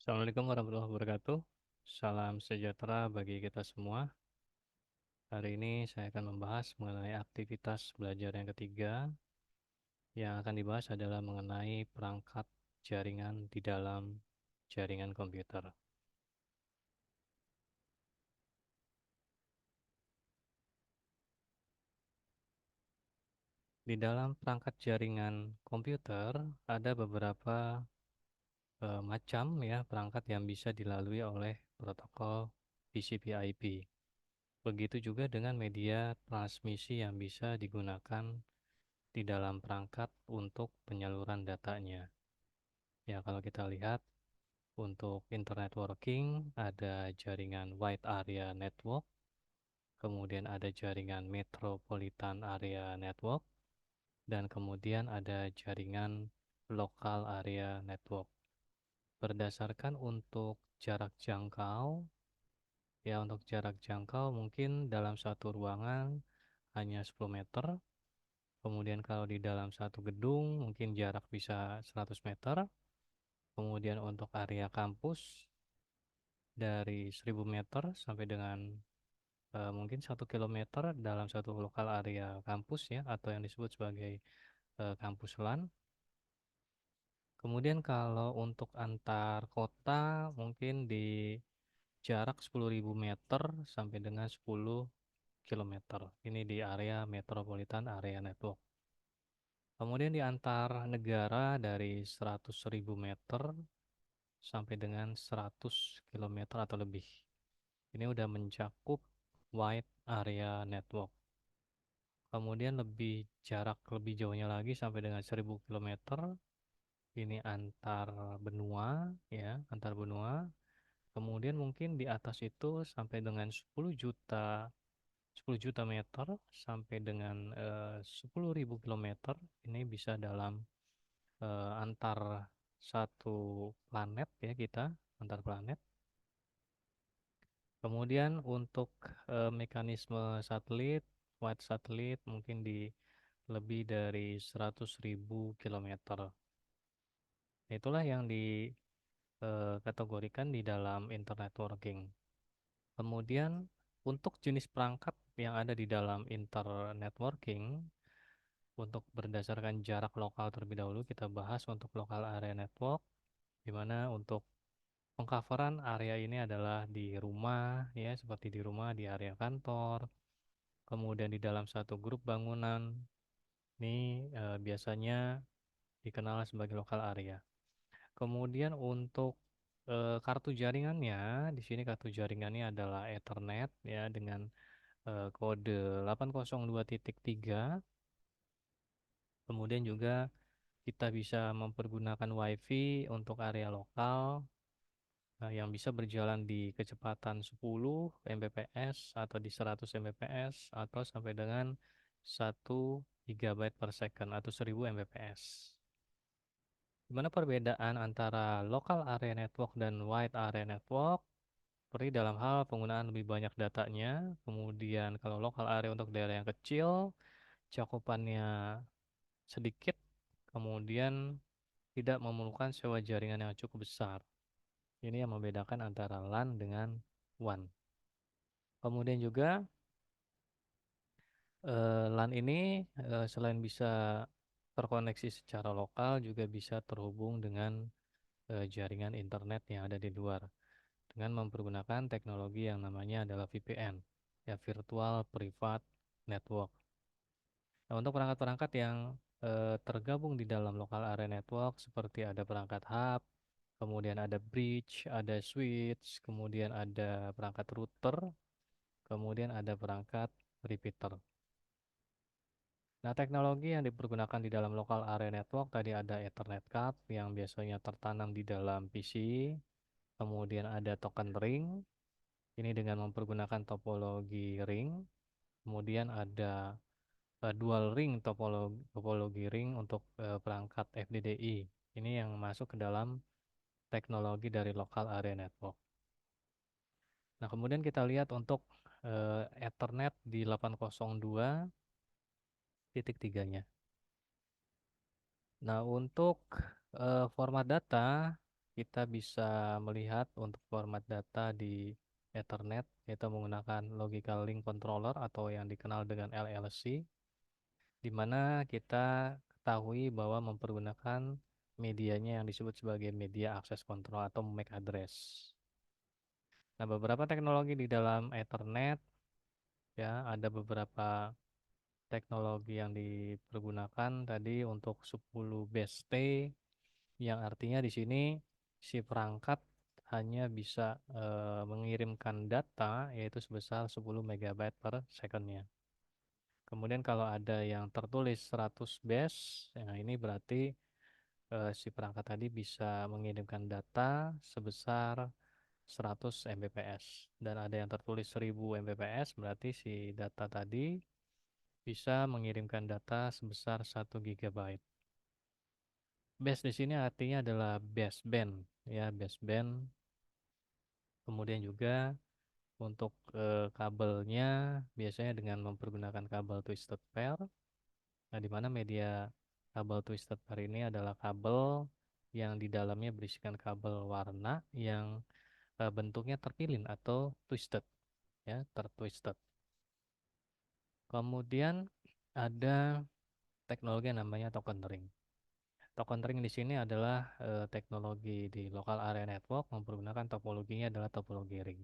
Assalamualaikum warahmatullahi wabarakatuh. Salam sejahtera bagi kita semua. Hari ini saya akan membahas mengenai aktivitas belajar yang ketiga. Yang akan dibahas adalah mengenai perangkat jaringan di dalam jaringan komputer. Di dalam perangkat jaringan komputer ada beberapa macam ya perangkat yang bisa dilalui oleh protokol TCP/IP. Begitu juga dengan media transmisi yang bisa digunakan di dalam perangkat untuk penyaluran datanya. Ya, kalau kita lihat untuk internet working ada jaringan wide area network, kemudian ada jaringan metropolitan area network, dan kemudian ada jaringan local area network. Berdasarkan untuk jarak jangkau, ya untuk jarak jangkau mungkin dalam satu ruangan hanya 10 meter. Kemudian kalau di dalam satu gedung mungkin jarak bisa 100 meter. Kemudian untuk area kampus dari 1000 meter sampai dengan mungkin 1 kilometer dalam satu lokal area kampus ya atau yang disebut sebagai kampus LAN. Kemudian kalau untuk antar kota mungkin di jarak 10.000 meter sampai dengan 10 kilometer. Ini di area metropolitan area network. Kemudian di antar negara dari 100.000 meter sampai dengan 100 kilometer atau lebih. Ini udah mencakup wide area network. Kemudian jarak lebih jauhnya lagi sampai dengan 1000 kilometer. Ini antar benua ya, antar benua. Kemudian mungkin di atas itu sampai dengan 10 juta meter sampai dengan 10.000 kilometer. Ini bisa dalam antar satu planet ya kita, antar planet. Kemudian untuk mekanisme satelit, wide satelit mungkin di lebih dari 100.000 kilometer. Itulah yang dikategorikan di dalam internet working. Kemudian untuk jenis perangkat yang ada di dalam internet working, untuk berdasarkan jarak lokal terlebih dahulu kita bahas untuk local area network, di mana untuk pengcoveran area ini adalah di rumah ya, seperti di rumah, di area kantor, kemudian di dalam satu grup bangunan. Ini biasanya dikenal sebagai lokal area. Kemudian untuk kartu jaringannya, di sini kartu jaringannya adalah Ethernet ya dengan kode 802.3. Kemudian juga kita bisa mempergunakan WiFi untuk area lokal yang bisa berjalan di kecepatan 10 Mbps atau di 100 Mbps atau sampai dengan 1 GB per second atau 1000 Mbps. Gimana perbedaan antara local area network dan wide area network? Seperti dalam hal penggunaan lebih banyak datanya, kemudian kalau local area untuk daerah yang kecil, cakupannya sedikit, kemudian tidak memerlukan sewa jaringan yang cukup besar. Ini yang membedakan antara LAN dengan WAN. Kemudian juga LAN ini selain bisa terkoneksi secara lokal, juga bisa terhubung dengan jaringan internet yang ada di luar dengan mempergunakan teknologi yang namanya adalah VPN, ya Virtual Private Network. Nah, untuk perangkat-perangkat yang tergabung di dalam local area network seperti ada perangkat hub, kemudian ada bridge, ada switch, kemudian ada perangkat router, kemudian ada perangkat repeater. Nah, teknologi yang dipergunakan di dalam local area network tadi ada Ethernet card yang biasanya tertanam di dalam PC, kemudian ada token ring, ini dengan mempergunakan topologi ring, kemudian ada dual ring topologi ring untuk perangkat FDDI. Ini yang masuk ke dalam teknologi dari local area network. Nah, kemudian kita lihat untuk Ethernet di 802.3-nya. Nah, untuk format data kita bisa melihat untuk format data di Ethernet, yaitu menggunakan Logical Link Controller atau yang dikenal dengan LLC, di mana kita ketahui bahwa mempergunakan medianya yang disebut sebagai media access control atau MAC address. Nah, beberapa teknologi di dalam Ethernet, ya, ada beberapa teknologi yang dipergunakan tadi untuk 10 base T, yang artinya di sini si perangkat hanya bisa mengirimkan data yaitu sebesar 10 megabyte per secondnya. Kemudian kalau ada yang tertulis 100 base, ya ini berarti si perangkat tadi bisa mengirimkan data sebesar 100 Mbps. Dan ada yang tertulis 1000 Mbps, berarti si data tadi bisa mengirimkan data sebesar 1 GB. Base di sini artinya adalah baseband, ya, baseband. Kemudian juga untuk kabelnya biasanya dengan mempergunakan kabel twisted pair. Nah, di mana media kabel twisted pair ini adalah kabel yang di dalamnya berisikan kabel warna yang bentuknya terpilin atau twisted, ya, tertwisted. Kemudian ada teknologi yang namanya token ring. Token ring di sini adalah teknologi di local area network, mempergunakan topologinya adalah topologi ring.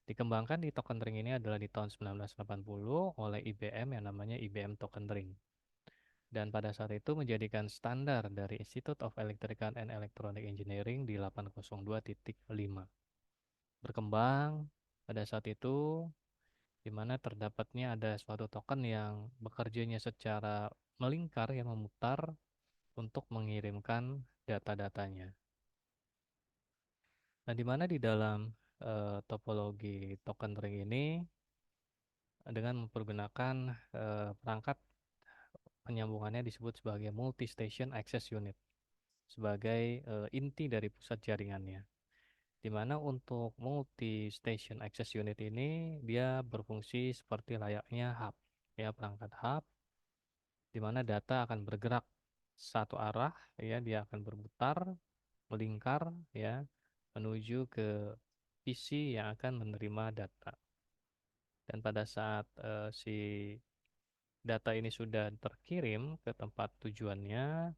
Dikembangkan di token ring ini adalah di tahun 1980 oleh IBM yang namanya IBM Token Ring. Dan pada saat itu menjadikan standar dari Institute of Electrical and Electronic Engineering di 802.5. Berkembang pada saat itu, di mana terdapatnya ada suatu token yang bekerjanya secara melingkar, yang memutar untuk mengirimkan data-datanya. Nah, di mana di dalam topologi token ring ini dengan mempergunakan perangkat penyambungannya disebut sebagai multi-station access unit sebagai inti dari pusat jaringannya. Di mana untuk multi-station access unit ini dia berfungsi seperti layaknya hub, ya, perangkat hub, di mana data akan bergerak satu arah, ya, dia akan berputar, melingkar, ya, menuju ke PC yang akan menerima data. Dan pada saat si data ini sudah terkirim ke tempat tujuannya,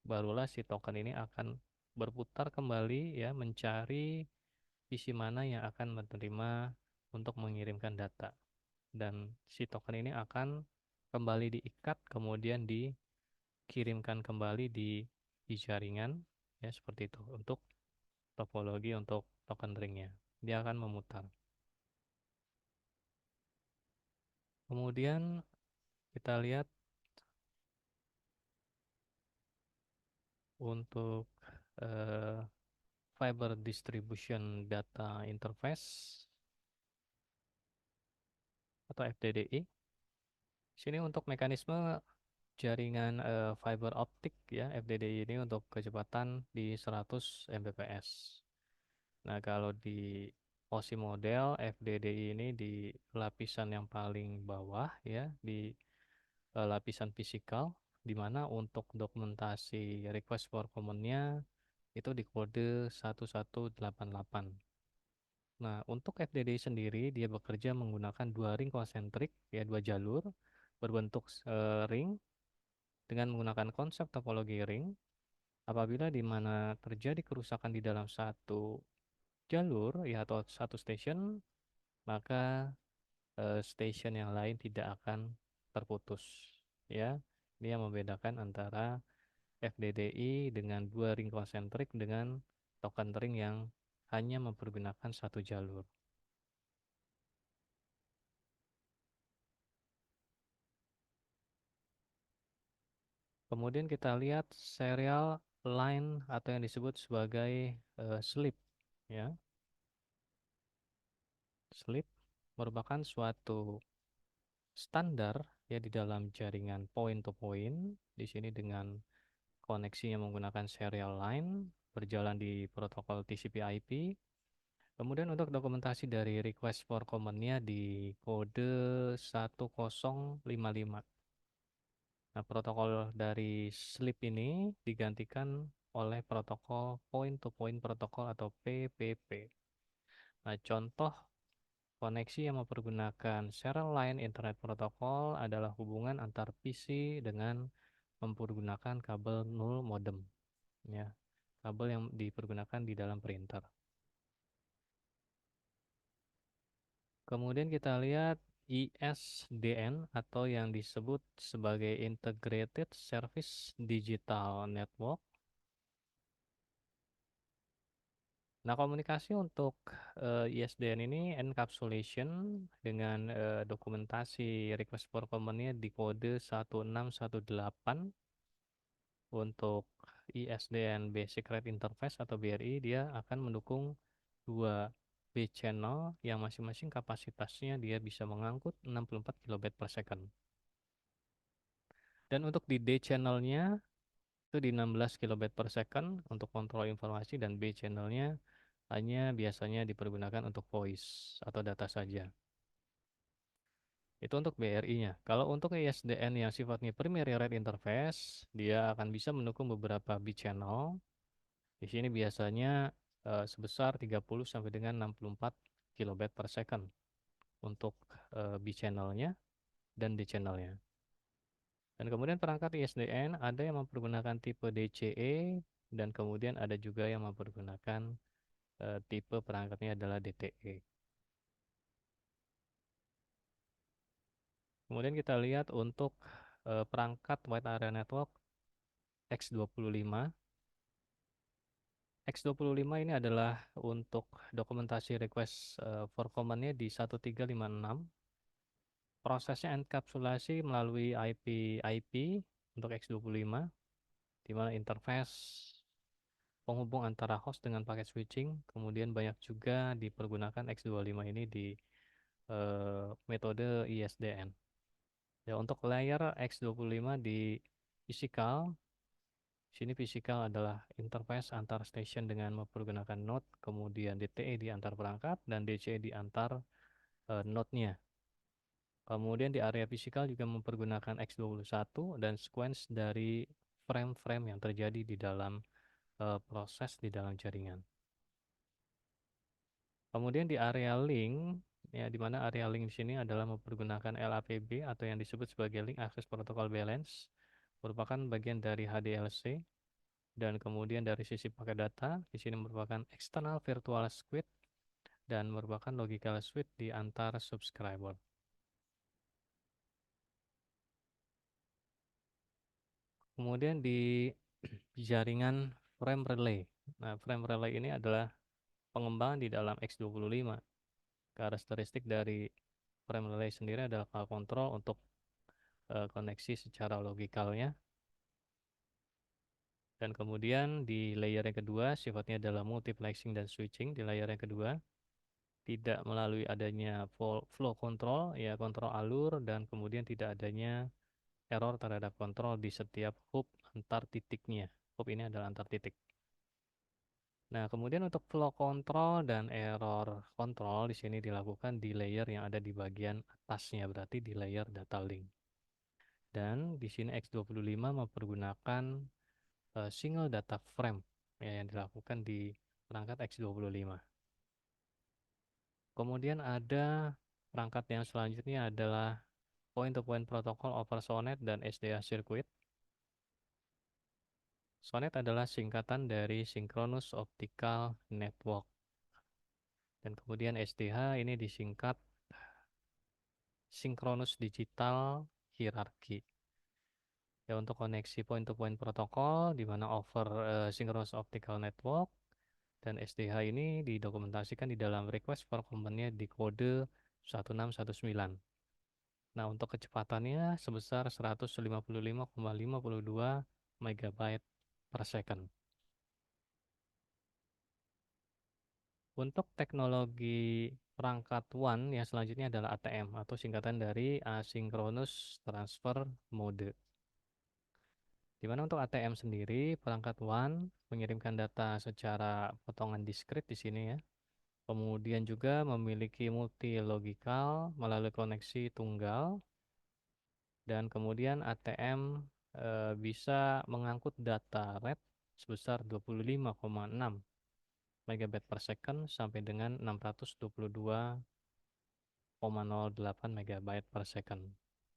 barulah si token ini akan berputar kembali, ya, mencari PC mana yang akan menerima untuk mengirimkan data. Dan si token ini akan kembali diikat, kemudian dikirimkan kembali di jaringan, ya, seperti itu untuk topologi untuk token ringnya. Dia akan memutar. Kemudian kita lihat untuk eh, Fiber Distribution Data Interface atau FDDI. Sini untuk mekanisme jaringan fiber optik, ya, FDDI ini untuk kecepatan di 100 Mbps. Nah, kalau di OSI model FDDI ini di lapisan yang paling bawah, ya, di lapisan fisikal, di mana untuk dokumentasi request for command-nya itu di kode 1188. Nah, untuk FDDI sendiri dia bekerja menggunakan dua ring konsentrik, ya, dua jalur berbentuk ring dengan menggunakan konsep topologi ring. Apabila di mana terjadi kerusakan di dalam satu jalur, ya, atau satu station, maka station yang lain tidak akan terputus, ya. Ini yang membedakan antara FDDI dengan dua ring konsentrik dengan token ring yang hanya mempergunakan satu jalur. Kemudian kita lihat serial line atau yang disebut sebagai SLIP, ya. SLIP merupakan suatu standar, ya, di dalam jaringan point to point. Di sini dengan koneksi yang menggunakan serial line berjalan di protokol TCP/IP. Kemudian untuk dokumentasi dari request for command-nya di kode 1055. Nah, protokol dari SLIP ini digantikan oleh protokol point-to-point protokol atau PPP. Nah, contoh koneksi yang mempergunakan serial line Internet Protocol adalah hubungan antar PC dengan mempergunakan kabel null modem, ya, kabel yang dipergunakan di dalam printer. Kemudian kita lihat ISDN atau yang disebut sebagai Integrated Service Digital Network. Nah, komunikasi untuk ISDN ini encapsulation dengan dokumentasi request for comment-nya di kode 1618. Untuk ISDN Basic Rate Interface atau BRI, dia akan mendukung dua B channel yang masing-masing kapasitasnya dia bisa mengangkut 64 kilobit per second. Dan untuk di D channelnya itu di 16 kilobit per second untuk kontrol informasi, dan B channelnya hanya biasanya dipergunakan untuk voice atau data saja. Itu untuk BRI-nya. Kalau untuk ISDN yang sifatnya Primary Rate Interface, dia akan bisa mendukung beberapa B channel. Di sini biasanya sebesar 30 sampai dengan 64 kilobit per second untuk B channelnya dan D channelnya. Dan kemudian perangkat ISDN ada yang mempergunakan tipe DCE, dan kemudian ada juga yang mempergunakan tipe perangkatnya adalah DTE. Kemudian kita lihat untuk perangkat Wide Area Network X25. X25 ini adalah untuk dokumentasi request for command-nya di 1356. Prosesnya enkapsulasi melalui IP untuk X25, di mana interface penghubung antara host dengan paket switching. Kemudian banyak juga dipergunakan X25 ini di metode ISDN. Ya, untuk layer X25 di physical, sini physical adalah interface antar station dengan mempergunakan node, kemudian DTE di antar perangkat, dan DCE di antar node-nya. Kemudian di area fisikal juga mempergunakan X21 dan sequence dari frame-frame yang terjadi di dalam proses di dalam jaringan. Kemudian di area link, ya, di mana area link di sini adalah mempergunakan LAPB atau yang disebut sebagai Link Access Protocol Balance, merupakan bagian dari HDLC. Dan kemudian dari sisi paket data, di sini merupakan external virtual switch dan merupakan logical switch di antar subscriber. Kemudian di jaringan frame relay. Nah, frame relay ini adalah pengembangan di dalam X25. Karakteristik dari frame relay sendiri adalah file control untuk koneksi secara logikalnya. Dan kemudian di layer yang kedua sifatnya adalah multiplexing dan switching. Di layer yang kedua tidak melalui adanya flow control, ya, kontrol alur, dan kemudian tidak adanya error terhadap kontrol di setiap hub antar titiknya. Hub ini adalah antar titik. Nah, kemudian untuk flow control dan error control di sini dilakukan di layer yang ada di bagian atasnya, berarti di layer data link. Dan di sini X25 mempergunakan single data frame, ya, yang dilakukan di perangkat X25. Kemudian ada perangkat yang selanjutnya adalah point-to-point protocol over SONET dan SDA circuit. SONET adalah singkatan dari Synchronous Optical Network. Dan kemudian SDH ini disingkat Synchronous Digital Hierarchy. Ya, untuk koneksi point-to-point protokol di mana over Synchronous Optical Network, dan SDH ini didokumentasikan di dalam request for comment-nya di kode 1619. Nah, untuk kecepatannya sebesar 155,52 MB per second. Untuk teknologi perangkat WAN yang selanjutnya adalah ATM atau singkatan dari Asynchronous Transfer Mode. Di mana untuk ATM sendiri, perangkat WAN mengirimkan data secara potongan diskrit di sini, ya. Kemudian juga memiliki multi logical melalui koneksi tunggal, dan kemudian ATM bisa mengangkut data RAID sebesar 25,6 megabyte per second sampai dengan 622,08 megabyte per second.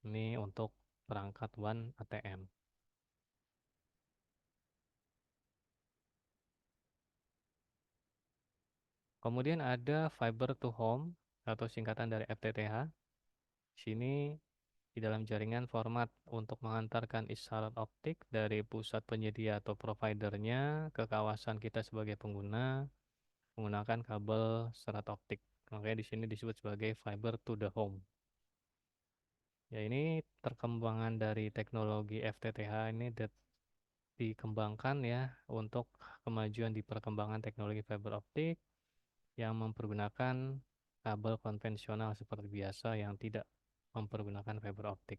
Ini untuk perangkat One ATM. Kemudian ada fiber to home atau singkatan dari FTTH. Di sini di dalam jaringan format untuk mengantarkan isyarat optik dari pusat penyedia atau providernya ke kawasan kita sebagai pengguna menggunakan kabel serat optik. Makanya di sini disebut sebagai fiber to the home. Ya, ini perkembangan dari teknologi FTTH ini dikembangkan ya untuk kemajuan di perkembangan teknologi fiber optik yang mempergunakan kabel konvensional seperti biasa yang tidak mempergunakan fiber optik.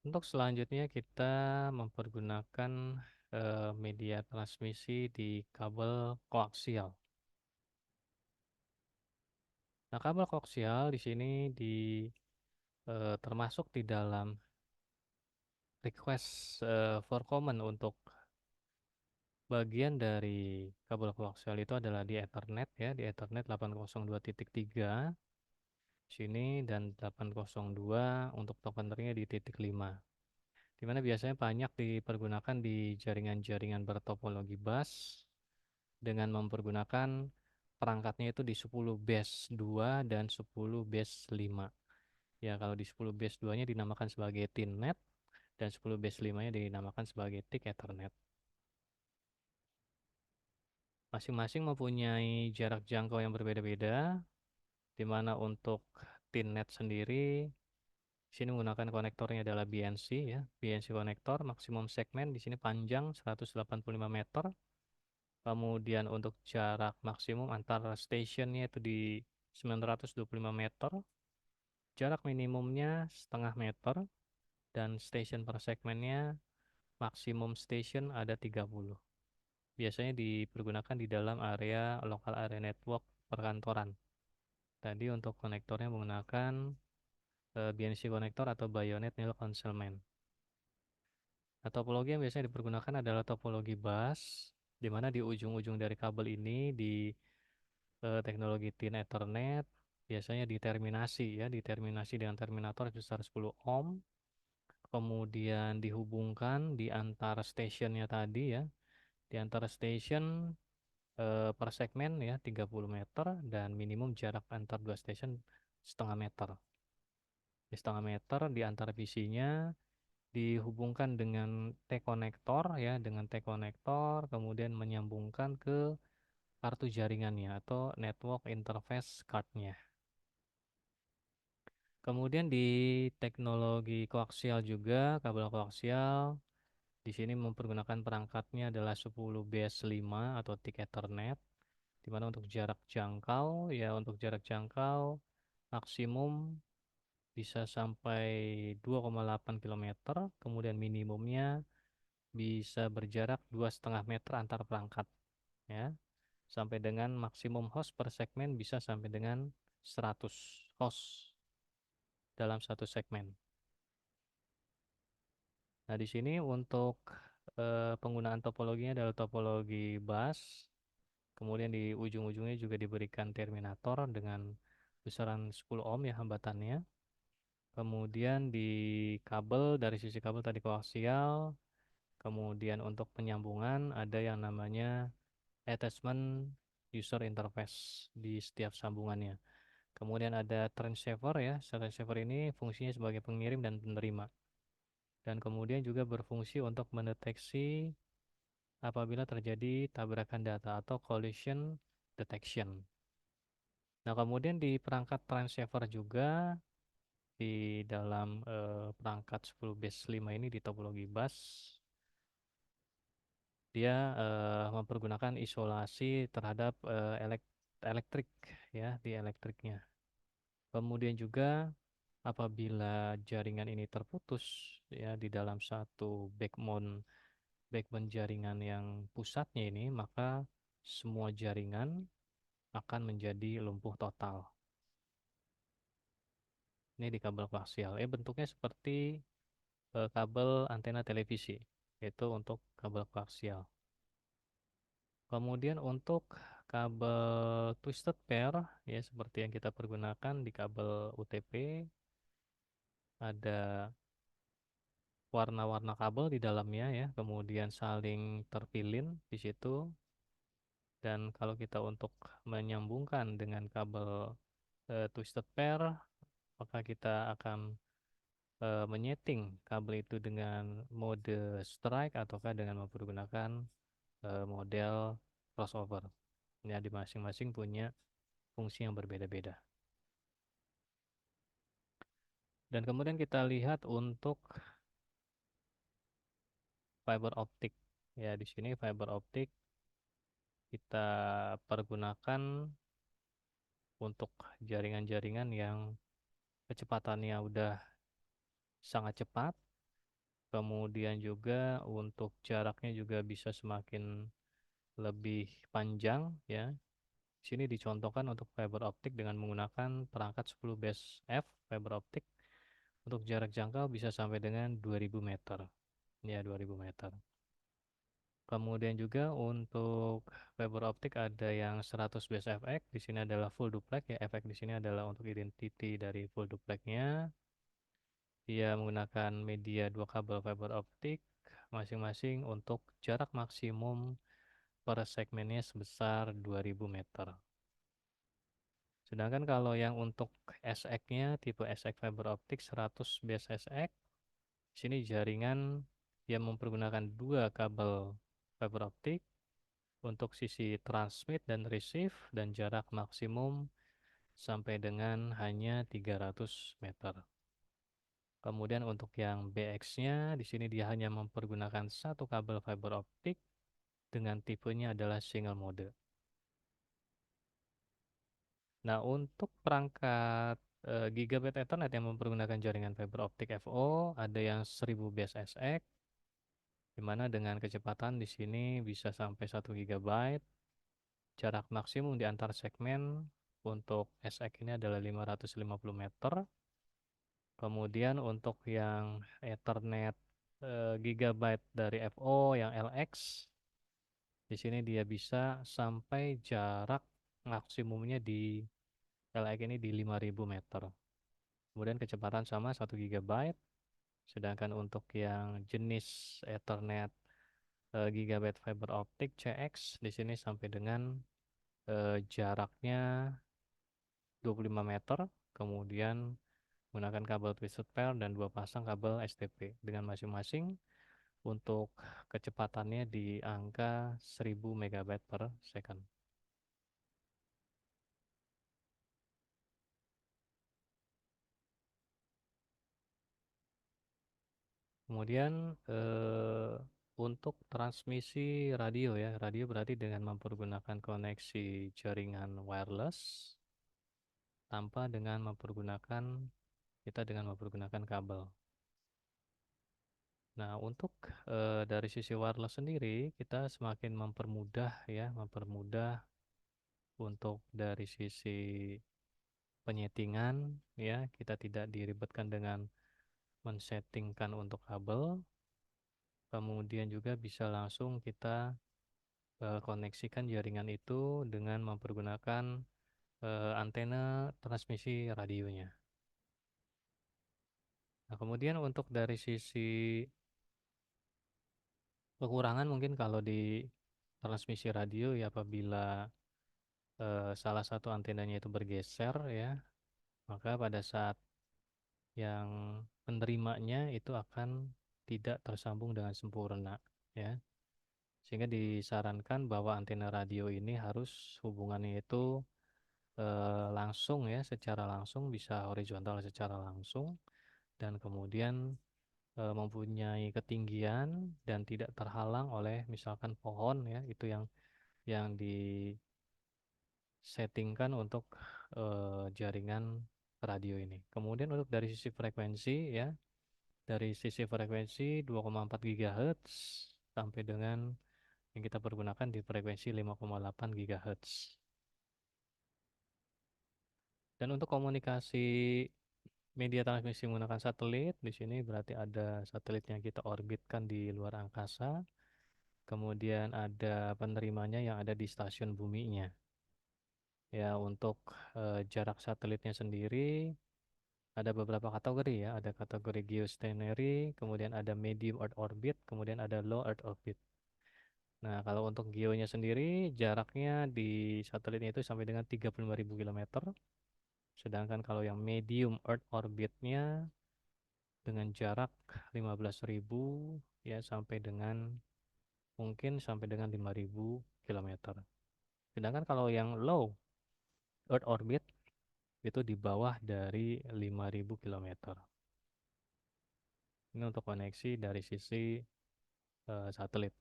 Untuk selanjutnya kita mempergunakan media transmisi di kabel koaksial. Nah, kabel koaksial di sini termasuk di dalam request for common untuk bagian dari kabel koaksial itu adalah di Ethernet ya, di Ethernet 802.3 sini dan 802 untuk tokenernya di titik 5. Di mana biasanya banyak dipergunakan di jaringan-jaringan bertopologi bus dengan mempergunakan perangkatnya itu di 10 base 2 dan 10 base 5. Ya, kalau di 10 base 2-nya dinamakan sebagai TINNET dan 10 base 5-nya dinamakan sebagai TIC Ethernet. Masing-masing mempunyai jarak jangkau yang berbeda-beda, di mana untuk TINNET sendiri, di sini menggunakan konektornya adalah BNC ya, BNC konektor, maksimum segmen di sini panjang 185 meter. Kemudian untuk jarak maksimum antar stationnya itu di 925 meter, jarak minimumnya setengah meter, dan station per segmennya maksimum station ada 30. Biasanya dipergunakan di dalam area local area network perkantoran. Tadi untuk konektornya menggunakan BNC konektor atau Bayonet Nil Concealment. Nah, topologi yang biasanya dipergunakan adalah topologi bus, di mana di ujung-ujung dari kabel ini di teknologi Thin Ethernet biasanya diterminasi dengan terminator sebesar 10 ohm, kemudian dihubungkan di antara stationnya tadi ya, di antara station per segmen ya 30 meter dan minimum jarak antar dua station setengah meter. Di setengah meter di antara PC-nya dihubungkan dengan T-konektor ya, dengan T-konektor kemudian menyambungkan ke kartu jaringannya atau network interface card-nya. Kemudian di teknologi koaksial juga, kabel koaksial di sini mempergunakan perangkatnya adalah 10 BS5 atau TIC Ethernet, di mana untuk jarak jangkau ya untuk jarak jangkau maksimum bisa sampai 2,8 kilometer, kemudian minimumnya bisa berjarak 2,5 meter antar perangkat ya, sampai dengan maksimum host per segmen bisa sampai dengan 100 host dalam satu segmen. Nah, di sini untuk penggunaan topologinya adalah topologi bus. Kemudian di ujung-ujungnya juga diberikan terminator dengan besaran 10 ohm ya hambatannya. Kemudian di kabel dari sisi kabel tadi koaksial, kemudian untuk penyambungan ada yang namanya attachment user interface di setiap sambungannya. Kemudian ada transceiver ya. Transceiver ini fungsinya sebagai pengirim dan penerima. Dan kemudian juga berfungsi untuk mendeteksi apabila terjadi tabrakan data atau collision detection. Nah, kemudian di perangkat transceiver juga di dalam perangkat 10 base 5 ini di topologi bus dia mempergunakan isolasi terhadap elektrik ya di elektriknya. Kemudian juga apabila jaringan ini terputus ya di dalam satu backbone jaringan yang pusatnya ini, maka semua jaringan akan menjadi lumpuh total. Ini di kabel koaksial. Bentuknya seperti kabel antena televisi, yaitu untuk kabel koaksial. Kemudian untuk kabel twisted pair, ya seperti yang kita pergunakan di kabel UTP, ada warna-warna kabel di dalamnya ya, kemudian saling terpilin di situ. Dan kalau kita untuk menyambungkan dengan kabel twisted pair, maka kita akan menyeting kabel itu dengan mode strike ataukah dengan mempergunakan model crossover. Ya, di masing-masing punya fungsi yang berbeda-beda. Dan kemudian kita lihat untuk fiber optik. Ya, di sini fiber optik kita pergunakan untuk jaringan-jaringan yang kecepatannya udah sangat cepat. Kemudian juga untuk jaraknya juga bisa semakin lebih panjang ya. Di sini dicontohkan untuk fiber optik dengan menggunakan perangkat 10 base F fiber optik untuk jarak jangkau bisa sampai dengan 2000 meter. Ya, 2000 meter. Kemudian juga untuk fiber optik ada yang 100 base FX, di sini adalah full duplex ya. Efek di sini adalah untuk identity dari full duplexnya. Dia menggunakan media dua kabel fiber optik masing-masing untuk jarak maksimum per segmennya sebesar 2000 meter. Sedangkan kalau yang untuk SX-nya tipe SX fiber optik 100 base SX, di sini jaringan yang mempergunakan dua kabel fiber optik untuk sisi transmit dan receive dan jarak maksimum sampai dengan hanya 300 meter. Kemudian untuk yang BX-nya di sini dia hanya mempergunakan satu kabel fiber optik dengan tipenya adalah single mode. Nah, untuk perangkat Gigabit Ethernet yang mempergunakan jaringan fiber optik FO ada yang 1000 base SX, di mana dengan kecepatan di sini bisa sampai 1 GB. Jarak maksimum di antar segmen untuk SX ini adalah 550 meter. Kemudian untuk yang Ethernet Gigabyte dari FO yang LX, di sini dia bisa sampai jarak maksimumnya di LX ini di 5000 meter. Kemudian kecepatan sama 1 GB. Sedangkan untuk yang jenis Ethernet Gigabit Fiber Optic CX di sini sampai dengan jaraknya 25 meter. Kemudian menggunakan kabel twisted pair dan dua pasang kabel STP dengan masing-masing untuk kecepatannya di angka 1000 megabyte per second. Kemudian untuk transmisi radio ya, radio berarti dengan mempergunakan koneksi jaringan wireless tanpa dengan mempergunakan kita dengan mempergunakan kabel. Nah, untuk dari sisi wireless sendiri kita semakin mempermudah ya, mempermudah untuk dari sisi penyetingan ya, kita tidak diribetkan dengan men-settingkan untuk kabel. Kemudian juga bisa langsung kita koneksikan jaringan itu dengan mempergunakan antena transmisi radionya. Nah, kemudian untuk dari sisi kekurangan mungkin kalau di transmisi radio ya apabila salah satu antenanya itu bergeser ya, maka pada saat yang penerimanya itu akan tidak tersambung dengan sempurna ya. Sehingga disarankan bahwa antena radio ini harus hubungannya itu langsung ya, secara langsung bisa horizontal secara langsung dan kemudian mempunyai ketinggian dan tidak terhalang oleh misalkan pohon ya, itu yang disettingkan untuk jaringan radio ini. Kemudian untuk dari sisi frekuensi ya, dari sisi frekuensi 2,4 GHz sampai dengan yang kita pergunakan di frekuensi 5,8 GHz. Dan untuk komunikasi Media transmisi menggunakan satelit. Di sini berarti ada satelit yang kita orbitkan di luar angkasa. Kemudian ada penerimanya yang ada di stasiun buminya. Ya, untuk jarak satelitnya sendiri ada beberapa kategori ya. Ada kategori geostationary, kemudian ada medium Earth orbit, kemudian ada low Earth orbit. Nah, kalau untuk geonya sendiri, jaraknya di satelitnya itu sampai dengan 35.000 kilometer. Sedangkan kalau yang medium Earth orbitnya dengan jarak 15.000 ya sampai dengan mungkin sampai dengan 5.000 kilometer. Sedangkan kalau yang low Earth orbit itu di bawah dari 5.000 kilometer. Ini untuk koneksi dari sisi satelit.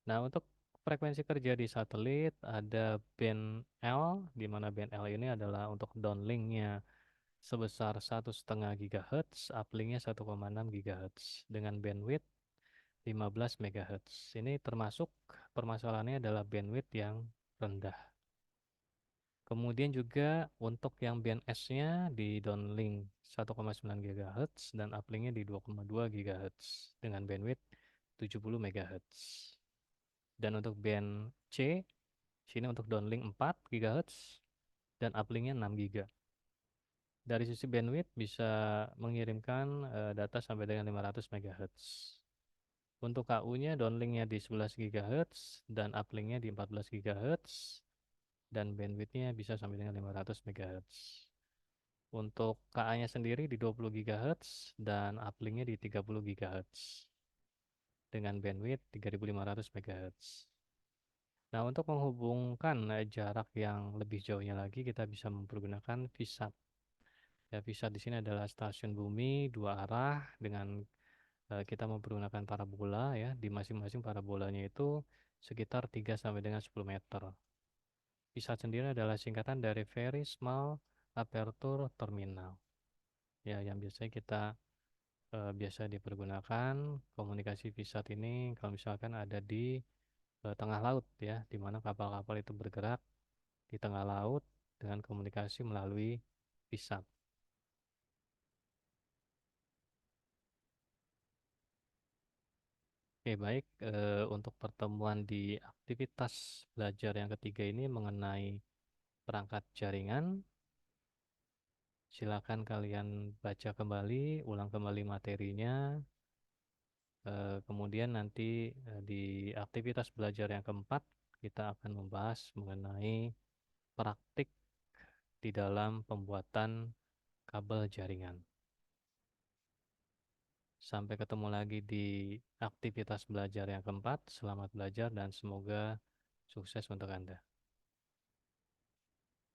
Nah, untuk frekuensi kerja di satelit ada band L, di mana band L ini adalah untuk downlinknya sebesar 1,5 GHz, uplinknya 1,6 GHz dengan bandwidth 15 MHz. Ini termasuk permasalahannya adalah bandwidth yang rendah. Kemudian juga untuk yang band S-nya di downlink 1,9 GHz dan uplinknya di 2,2 GHz dengan bandwidth 70 MHz. Dan untuk band C, sini untuk downlink 4 GHz dan uplinknya 6 GB. Dari sisi bandwidth bisa mengirimkan data sampai dengan 500 MHz. Untuk KU-nya downlinknya di 11 GHz dan uplinknya di 14 GHz dan bandwidthnya bisa sampai dengan 500 MHz. Untuk KA-nya sendiri di 20 GHz dan uplinknya di 30 GHz dengan bandwidth 3.500 MHz. Nah, untuk menghubungkan jarak yang lebih jauhnya lagi, kita bisa mempergunakan VSAT. Ya, VSAT di sini adalah stasiun bumi dua arah dengan kita mempergunakan parabola ya. Di masing-masing parabolanya itu sekitar 3 sampai dengan 10 meter. VSAT sendiri adalah singkatan dari Very Small Aperture Terminal. Ya, yang biasanya kita biasa dipergunakan komunikasi VSAT ini kalau misalkan ada di tengah laut ya, di mana kapal-kapal itu bergerak di tengah laut dengan komunikasi melalui VSAT. Oke, baik. Untuk pertemuan di aktivitas belajar yang ketiga ini mengenai perangkat jaringan, silakan kalian baca kembali, ulang kembali materinya. Kemudian nanti di aktivitas belajar yang keempat, kita akan membahas mengenai praktik di dalam pembuatan kabel jaringan. Sampai ketemu lagi di aktivitas belajar yang keempat. Selamat belajar dan semoga sukses untuk Anda.